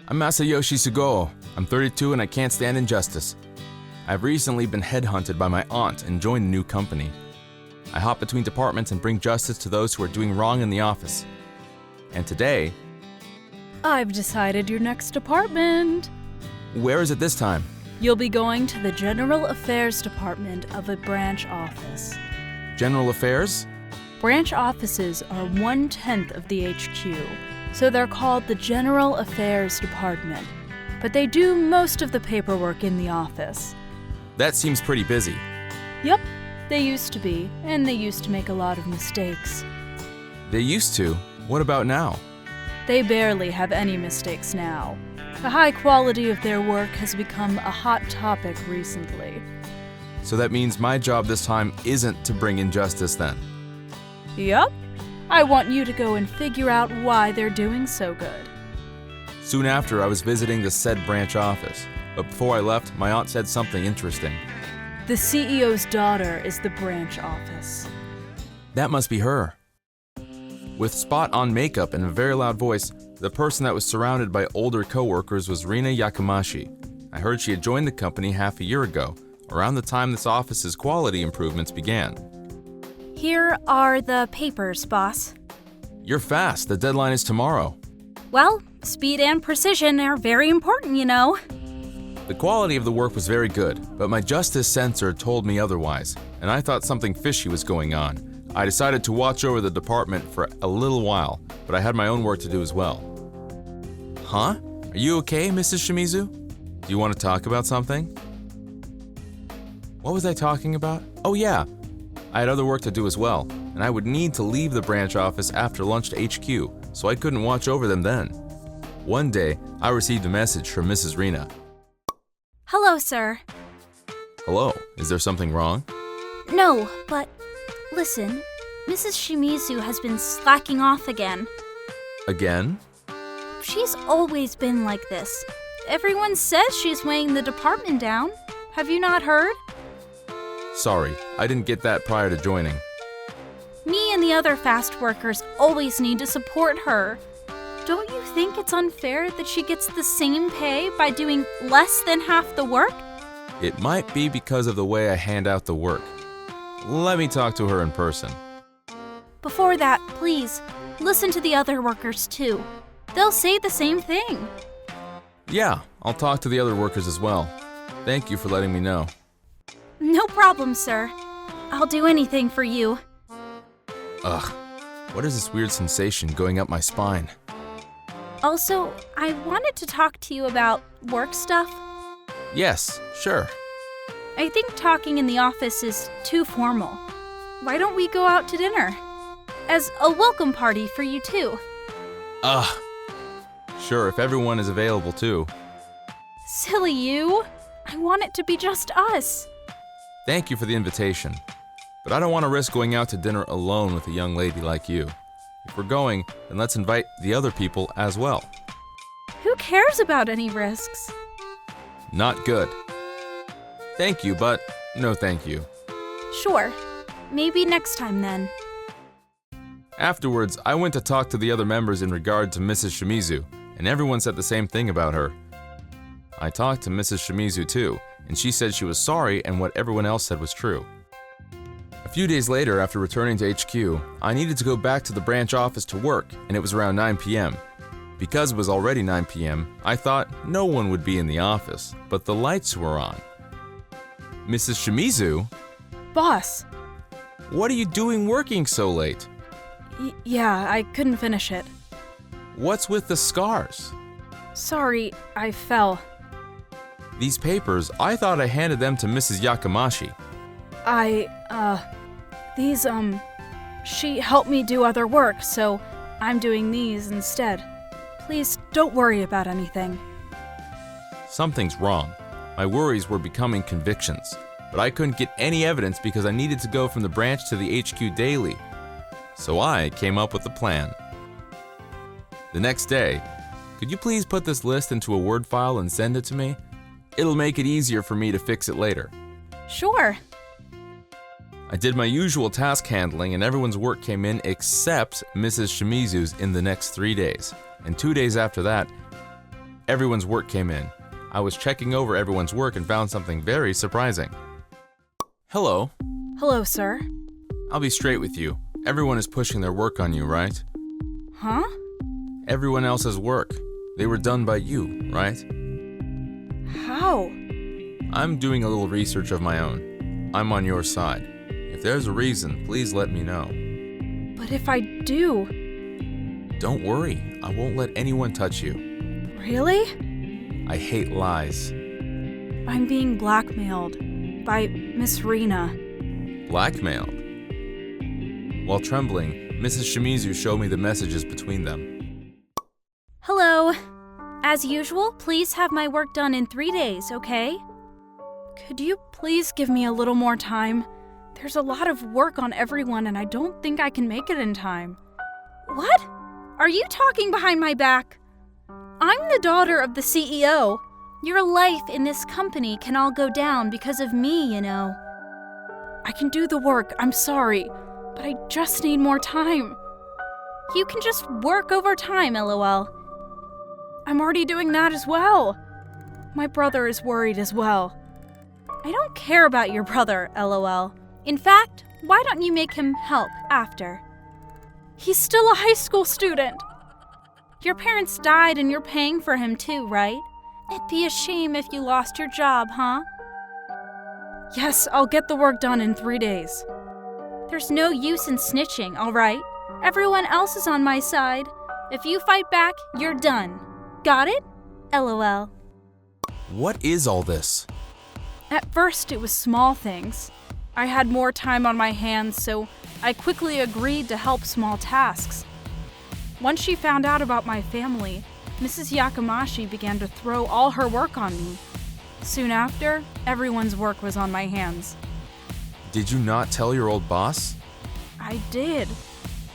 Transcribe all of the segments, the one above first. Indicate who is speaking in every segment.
Speaker 1: I'm Masayoshi Sugō. I'm 32 and I can't stand injustice. I've recently been headhunted by my aunt and joined a new company. I hop between departments and bring justice to those who are doing wrong in the office. And today...
Speaker 2: I've decided your next department.
Speaker 1: Where is it this time?
Speaker 2: You'll be going to the General Affairs Department of a branch office.
Speaker 1: General Affairs?
Speaker 2: Branch offices are 1/10 of the HQ, so they're called the General Affairs Department. But they do most of the paperwork in the office.
Speaker 1: That seems pretty busy.
Speaker 2: Yep, they used to be, and they used to make a lot of mistakes.
Speaker 1: They used to? What about now?
Speaker 2: They barely have any mistakes now. The high quality of their work has become a hot topic recently.
Speaker 1: So that means my job this time isn't to bring injustice then?
Speaker 2: Yup. I want you to go and figure out why they're doing so good.
Speaker 1: Soon after, I was visiting the said branch office. But before I left, my aunt said something interesting.
Speaker 2: The CEO's daughter is the branch office.
Speaker 1: That must be her. With spot-on makeup and a very loud voice, the person that was surrounded by older co-workers was Rina Yakumashi. I heard she had joined the company half a year ago, around the time this office's quality improvements began.
Speaker 3: Here are the papers, boss.
Speaker 1: You're fast. The deadline is tomorrow.
Speaker 3: Well, speed and precision are very important, you know.
Speaker 1: The quality of the work was very good, but my justice sensor told me otherwise, and I thought something fishy was going on. I decided to watch over the department for a little while, but I had my own work to do as well. Huh? Are you okay, Mrs. Shimizu? Do you want to talk about something? What was I talking about? Oh yeah, I had other work to do as well, and I would need to leave the branch office after lunch to HQ, so I couldn't watch over them then. One day, I received a message from Mrs. Rina.
Speaker 3: Hello, sir.
Speaker 1: Hello, is there something wrong?
Speaker 3: No, but listen, Mrs. Shimizu has been slacking off again.
Speaker 1: Again?
Speaker 3: She's always been like this. Everyone says she's weighing the department down. Have you not heard?
Speaker 1: Sorry, I didn't get that prior to joining.
Speaker 3: Me and the other fast workers always need to support her. Don't you think it's unfair that she gets the same pay by doing less than half the work?
Speaker 1: It might be because of the way I hand out the work. Let me talk to her in person.
Speaker 3: Before that, please, listen to the other workers too. They'll say the same thing.
Speaker 1: Yeah, I'll talk to the other workers as well. Thank you for letting me know.
Speaker 3: No problem, sir. I'll do anything for you.
Speaker 1: Ugh, what is this weird sensation going up my spine?
Speaker 3: Also, I wanted to talk to you about work stuff.
Speaker 1: Yes, sure.
Speaker 3: I think talking in the office is too formal. Why don't we go out to dinner? As a welcome party for you too.
Speaker 1: Ugh. Sure, if everyone is available too.
Speaker 3: Silly you. I want it to be just us.
Speaker 1: Thank you for the invitation. But I don't want to risk going out to dinner alone with a young lady like you. If we're going, then let's invite the other people as well.
Speaker 3: Who cares about any risks?
Speaker 1: Not good. Thank you, but no thank you.
Speaker 3: Sure. Maybe next time then.
Speaker 1: Afterwards, I went to talk to the other members in regard to Mrs. Shimizu, and everyone said the same thing about her. I talked to Mrs. Shimizu too, and she said she was sorry and what everyone else said was true. A few days later, after returning to HQ, I needed to go back to the branch office to work, and it was around 9 p.m. Because it was already 9 p.m., I thought no one would be in the office, but the lights were on. Mrs. Shimizu?
Speaker 2: Boss.
Speaker 1: What are you doing working so late?
Speaker 2: Yeah, I couldn't finish it.
Speaker 1: What's with the scars?
Speaker 2: Sorry, I fell.
Speaker 1: These papers, I thought I handed them to Mrs. Yakumashi.
Speaker 2: She helped me do other work, so I'm doing these instead. Please don't worry about anything.
Speaker 1: Something's wrong. My worries were becoming convictions, but I couldn't get any evidence because I needed to go from the branch to the HQ daily. So I came up with a plan. The next day, could you please put this list into a Word file and send it to me? It'll make it easier for me to fix it later.
Speaker 3: Sure.
Speaker 1: I did my usual task handling and everyone's work came in except Mrs. Shimizu's in the next 3 days. And 2 days after that, everyone's work came in. I was checking over everyone's work and found something very surprising. Hello.
Speaker 2: Hello, sir.
Speaker 1: I'll be straight with you. Everyone is pushing their work on you, right?
Speaker 2: Huh?
Speaker 1: Everyone else's work. They were done by you, right?
Speaker 2: How?
Speaker 1: I'm doing a little research of my own. I'm on your side. If there's a reason, please let me know.
Speaker 2: But if I do...
Speaker 1: Don't worry, I won't let anyone touch you.
Speaker 2: Really?
Speaker 1: I hate lies.
Speaker 2: I'm being blackmailed by Miss Rena.
Speaker 1: Blackmailed? While trembling, Mrs. Shimizu showed me the messages between them.
Speaker 3: Hello. As usual, please have my work done in 3 days, okay?
Speaker 2: Could you please give me a little more time? There's a lot of work on everyone and I don't think I can make it in time.
Speaker 3: What? Are you talking behind my back? I'm the daughter of the CEO. Your life in this company can all go down because of me, you know.
Speaker 2: I can do the work, I'm sorry, but I just need more time.
Speaker 3: You can just work overtime, LOL.
Speaker 2: I'm already doing that as well. My brother is worried as well.
Speaker 3: I don't care about your brother, LOL. In fact, why don't you make him help after?
Speaker 2: He's still a high school student.
Speaker 3: Your parents died and you're paying for him too, right? It'd be a shame if you lost your job, huh?
Speaker 2: Yes, I'll get the work done in 3 days.
Speaker 3: There's no use in snitching, all right? Everyone else is on my side. If you fight back, you're done. Got it? LOL.
Speaker 1: What is all this?
Speaker 2: At first, it was small things. I had more time on my hands, so I quickly agreed to help small tasks. Once she found out about my family, Mrs. Yakamashi began to throw all her work on me. Soon after, everyone's work was on my hands.
Speaker 1: Did you not tell your old boss?
Speaker 2: I did,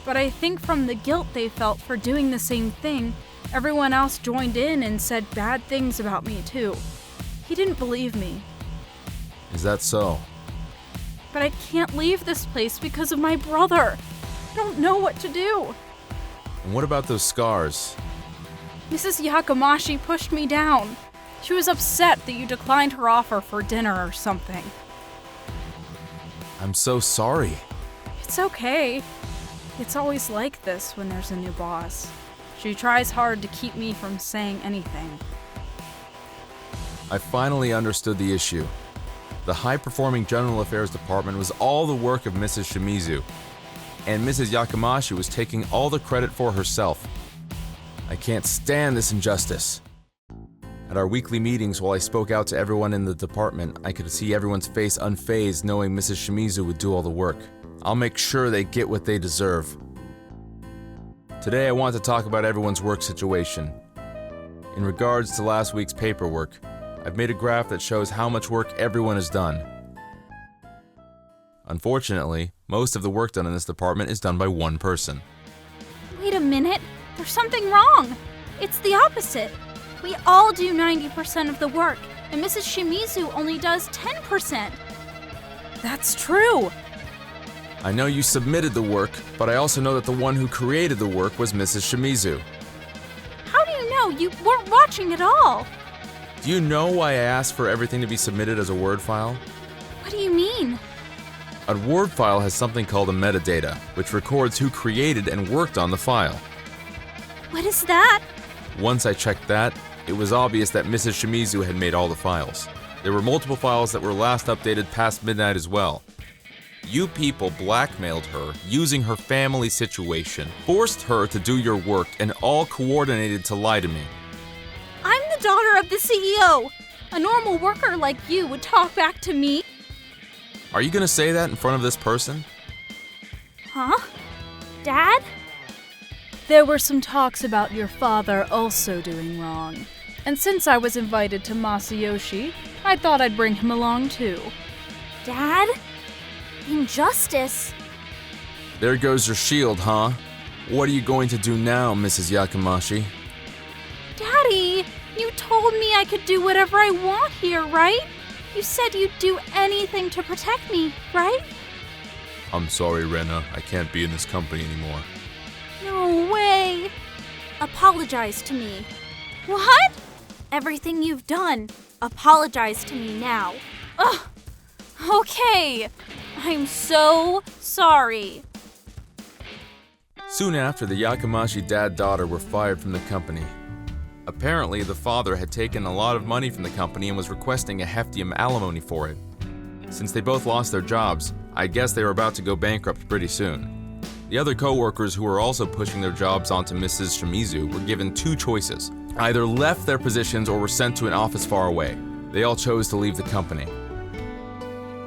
Speaker 2: but I think from the guilt they felt for doing the same thing, everyone else joined in and said bad things about me too. He didn't believe me.
Speaker 1: Is that so?
Speaker 2: But I can't leave this place because of my brother. I don't know what to do.
Speaker 1: And what about those scars?
Speaker 2: Mrs. Yakamashi pushed me down. She was upset that you declined her offer for dinner or something.
Speaker 1: I'm so sorry.
Speaker 2: It's okay. It's always like this when there's a new boss. She tries hard to keep me from saying anything.
Speaker 1: I finally understood the issue. The high-performing General Affairs Department was all the work of Mrs. Shimizu, and Mrs. Yakamashi was taking all the credit for herself. I can't stand this injustice. At our weekly meetings, while I spoke out to everyone in the department, I could see everyone's face unfazed knowing Mrs. Shimizu would do all the work. I'll make sure they get what they deserve. Today I want to talk about everyone's work situation. In regards to last week's paperwork, I've made a graph that shows how much work everyone has done. Unfortunately, most of the work done in this department is done by one person.
Speaker 3: Wait a minute, there's something wrong. It's the opposite. We all do 90% of the work, and Mrs. Shimizu only does 10%.
Speaker 2: That's true.
Speaker 1: I know you submitted the work, but I also know that the one who created the work was Mrs. Shimizu.
Speaker 3: How do you know? You weren't watching at all.
Speaker 1: Do you know why I asked for everything to be submitted as a Word file?
Speaker 3: What do you mean?
Speaker 1: A Word file has something called a metadata, which records who created and worked on the file.
Speaker 3: What is that?
Speaker 1: Once I checked that, it was obvious that Mrs. Shimizu had made all the files. There were multiple files that were last updated past midnight as well. You people blackmailed her using her family situation, forced her to do your work, and all coordinated to lie to me.
Speaker 3: I'm the daughter of the CEO. A normal worker like you would talk back to me.
Speaker 1: Are you gonna say that in front of this person?
Speaker 3: Huh? Dad?
Speaker 2: There were some talks about your father also doing wrong. And since I was invited to Masayoshi, I thought I'd bring him along too.
Speaker 3: Dad? Injustice?
Speaker 1: There goes your shield, huh? What are you going to do now, Mrs. Yakamashi?
Speaker 3: Daddy, you told me I could do whatever I want here, right? You said you'd do anything to protect me, right?
Speaker 1: I'm sorry, Rena. I can't be in this company anymore.
Speaker 3: No way. Apologize to me. What? everything you've done. Apologize to me now.
Speaker 2: Ugh! Okay! I'm so sorry.
Speaker 1: Soon after, the Yakamashi dad-daughter were fired from the company. Apparently, the father had taken a lot of money from the company and was requesting a hefty alimony for it. Since they both lost their jobs, I guess they were about to go bankrupt pretty soon. The other co-workers who were also pushing their jobs onto Mrs. Shimizu were given two choices. Either left their positions or were sent to an office far away. They all chose to leave the company.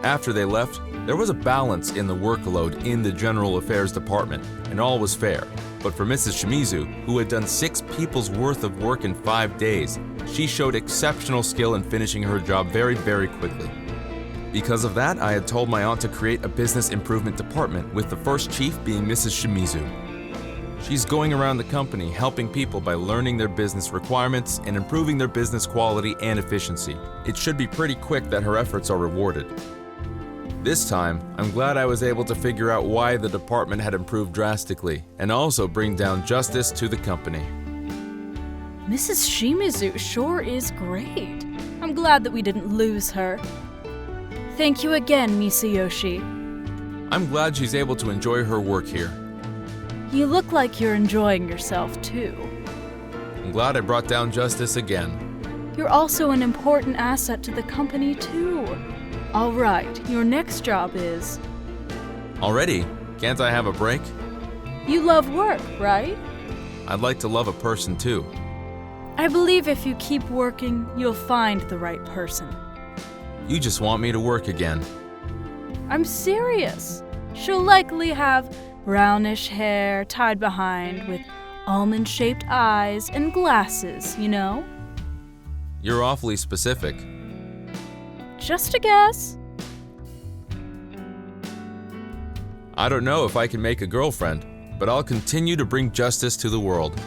Speaker 1: After they left, there was a balance in the workload in the General Affairs Department, and all was fair. But for Mrs. Shimizu, who had done 6 people's worth of work in 5 days, she showed exceptional skill in finishing her job very, very quickly. Because of that, I had told my aunt to create a business improvement department, with the first chief being Mrs. Shimizu. She's going around the company helping people by learning their business requirements and improving their business quality and efficiency. It should be pretty quick that her efforts are rewarded. This time, I'm glad I was able to figure out why the department had improved drastically and also bring down justice to the company.
Speaker 2: Mrs. Shimizu sure is great. I'm glad that we didn't lose her. Thank you again, Misayoshi.
Speaker 1: I'm glad she's able to enjoy her work here.
Speaker 2: You look like you're enjoying yourself, too.
Speaker 1: I'm glad I brought down justice again.
Speaker 2: You're also an important asset to the company, too. All right, your next job is...
Speaker 1: Already? Can't I have a break?
Speaker 2: You love work, right?
Speaker 1: I'd like to love a person too.
Speaker 2: I believe if you keep working, you'll find the right person.
Speaker 1: You just want me to work again.
Speaker 2: I'm serious. She'll likely have brownish hair tied behind with almond-shaped eyes and glasses, you know?
Speaker 1: You're awfully specific.
Speaker 2: Just a guess.
Speaker 1: I don't know if I can make a girlfriend, but I'll continue to bring justice to the world.